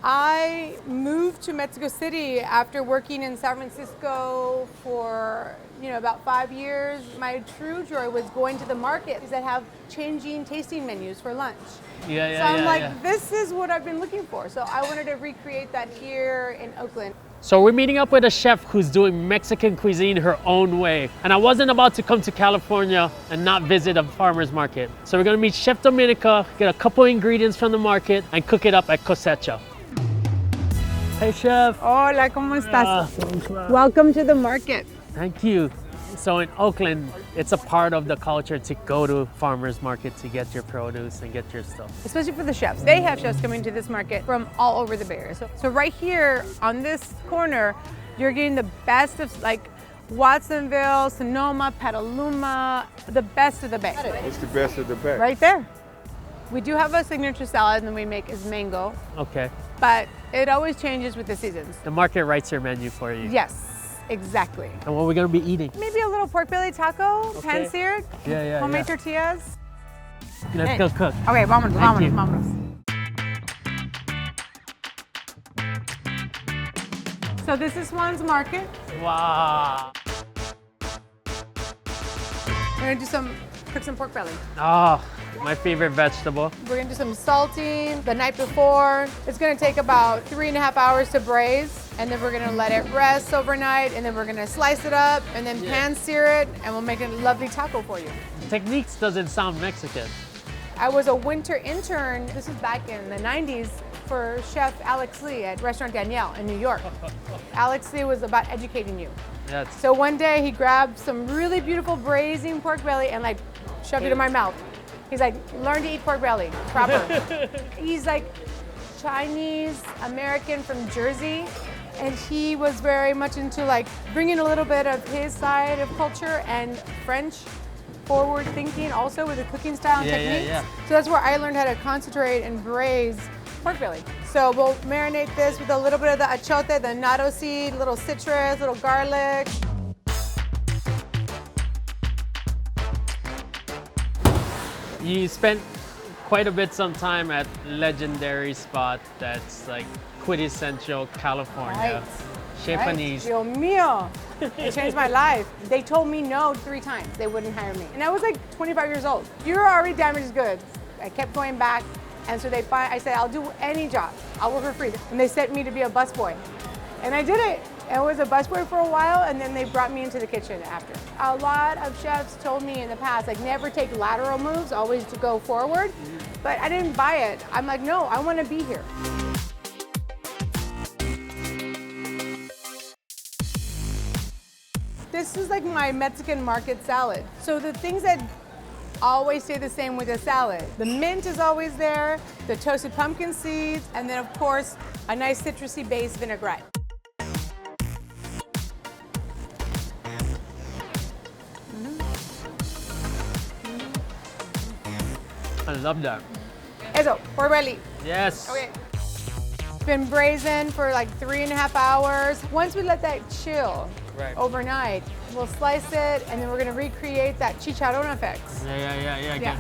I moved to Mexico City after working in San Francisco for about 5 years. My true joy was going to the markets that have changing tasting menus for lunch. So I'm like, this is what I've been looking for. So I wanted to recreate that here in Oakland. So we're meeting up with a chef who's doing Mexican cuisine her own way. And I wasn't about to come to California and not visit a farmer's market. So we're gonna meet Chef Dominica, get a couple ingredients from the market, and cook it up at Cosecha. Hey, Chef. Hola, ¿cómo estás? Welcome to the market. Thank you. So in Oakland, it's a part of the culture to go to farmers market to get your produce and get your stuff. Especially for the chefs. They have chefs coming to this market from all over the Bay Area. So right here on this corner, you're getting the best of like Watsonville, Sonoma, Petaluma, the best of the Bay. It's the best of the Bay. Right there. We do have a signature salad that we make is mango. Okay. But it always changes with the seasons. The market writes your menu for you. Yes. Exactly. And what are we gonna be eating? Maybe a little pork belly taco, pan-seared, homemade tortillas. Let's go cook. Okay, vámonos, Thank vámonos, vámonos. So this is Swan's Market. Wow. We're gonna cook some pork belly. Oh, my favorite vegetable. We're gonna do some salting the night before. It's gonna take about 3.5 hours to braise, and then we're gonna let it rest overnight, and then we're gonna slice it up, and then pan-sear it, and we'll make a lovely taco for you. Techniques doesn't sound Mexican. I was a winter intern, this is back in the 90s, for Chef Alex Lee at Restaurant Danielle in New York. Alex Lee was about educating you. Yes. So one day he grabbed some really beautiful braising pork belly and like shoved it in my mouth. He's like, learn to eat pork belly, proper. He's like Chinese American from Jersey, and he was very much into like bringing a little bit of his side of culture and French forward thinking also with the cooking style and techniques. So that's where I learned how to concentrate and braise pork belly. So we'll marinate this with a little bit of the achote, the natto seed, little citrus, little garlic. You spent quite a bit some time at legendary spot that's like quintessential California. Chez Panisse. Dios mío. It changed my life. They told me no 3 times. They wouldn't hire me. And I was like 25 years old. You're already damaged goods. I kept going back. And so I said, I'll do any job. I'll work for free. And they sent me to be a busboy. And I did it. I was a busboy for a while, and then they brought me into the kitchen after. A lot of chefs told me in the past, like, never take lateral moves, always to go forward. But I didn't buy it. I'm like, no, I want to be here. This is like my Mexican market salad. So the things that always stay the same with a salad. The mint is always there, the toasted pumpkin seeds, and then of course, a nice citrusy based vinaigrette. I love that. Eso, pork belly. Yes. Okay. It's been braising for like 3.5 hours. Once we let that chill overnight, we'll slice it, and then we're gonna recreate that chicharron effect. Yeah.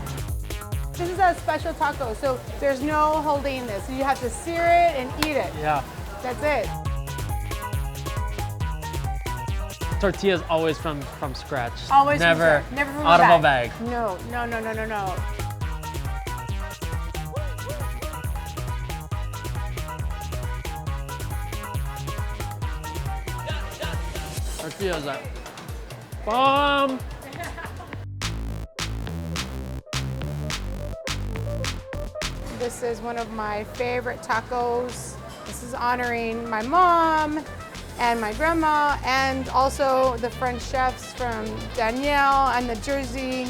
This is a special taco, so there's no holding this. So you have to sear it and eat it. Yeah. That's it. Tortillas always from scratch. Always never from never from out a of a bag. No. Tortillas are bomb. This is one of my favorite tacos. This is honoring my mom and my grandma, and also the French chefs from Danielle and the Jersey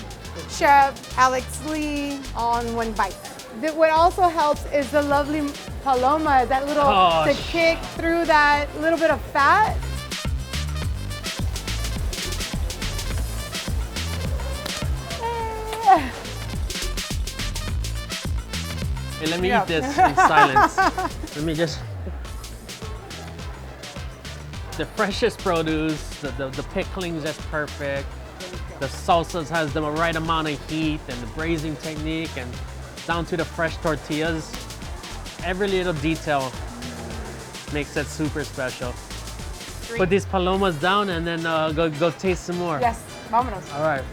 chef Alex Lee, all in one bite. What also helps is the lovely paloma, that little to kick through that little bit of fat. Hey, let me eat this in silence. Let me just... The freshest produce, the pickling just perfect. The salsas has the right amount of heat, and the braising technique, and down to the fresh tortillas. Every little detail makes it super special. Put these palomas down and then go taste some more. Yes, vámonos. All right.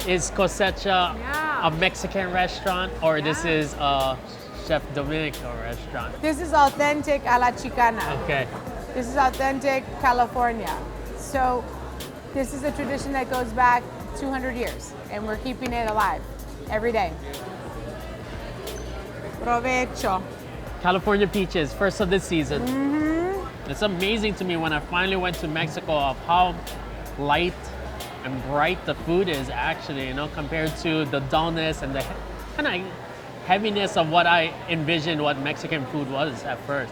Is Cosecha a Mexican restaurant, or this is a Chef Dominica restaurant? This is authentic a la Chicana. Okay. This is authentic California. So this is a tradition that goes back 200 years, and we're keeping it alive every day. Provecho. California peaches, first of the season. It's amazing to me when I finally went to Mexico of how light and bright the food is actually, compared to the dullness and the kind of heaviness of what I envisioned what Mexican food was at first.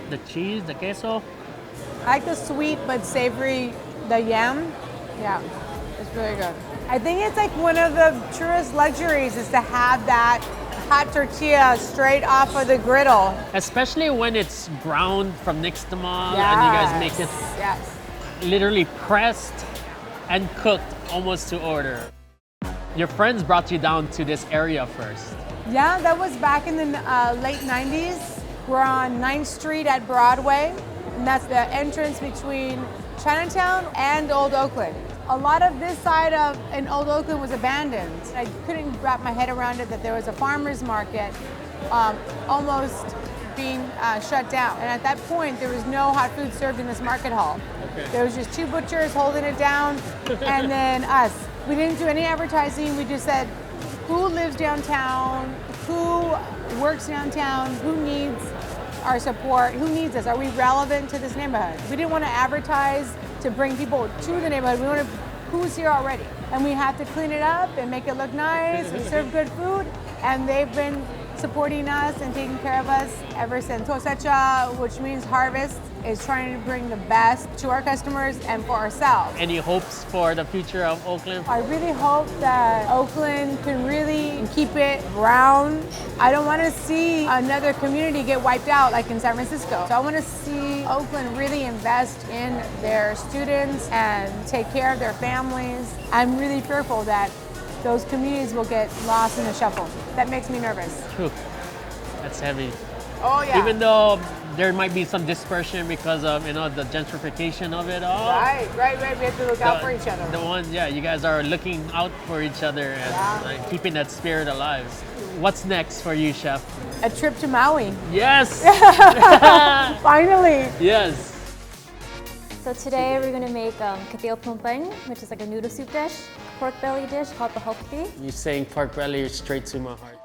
The cheese, the queso. I like the sweet but savory, the yam. Yeah, it's really good. I think it's like one of the truest luxuries is to have that hot tortilla straight off of the griddle. Especially when it's ground from nixtamal and you guys make it literally pressed and cooked almost to order. Your friends brought you down to this area first. Yeah, that was back in the late 90s. We're on 9th Street at Broadway, and that's the entrance between Chinatown and Old Oakland. A lot of this side of in Old Oakland was abandoned. I couldn't wrap my head around it that there was a farmer's market almost being shut down. And at that point, there was no hot food served in this market hall. Okay. There was just 2 butchers holding it down, and then us. We didn't do any advertising. We just said, who lives downtown? Who works downtown? Who needs our support? Who needs us? Are we relevant to this neighborhood? We didn't want to advertise to bring people to the neighborhood. We wanted who's here already. And we have to clean it up and make it look nice. We serve good food, and they've been supporting us and taking care of us ever since. Cosecha, which means harvest, is trying to bring the best to our customers and for ourselves. Any hopes for the future of Oakland? I really hope that Oakland can really keep it brown. I don't want to see another community get wiped out like in San Francisco. So I want to see Oakland really invest in their students and take care of their families. I'm really fearful that those communities will get lost in the shuffle. That makes me nervous. Whew. That's heavy. Oh yeah. Even though there might be some dispersion because of the gentrification of it all. Right. We have to look out for each other. The ones, you guys are looking out for each other and keeping that spirit alive. What's next for you, Chef? A trip to Maui. Yes. Finally. Yes. So today we're going to make kateo plumpang, which is like a noodle soup dish, pork belly dish called the hokpi. You're saying pork belly straight to my heart.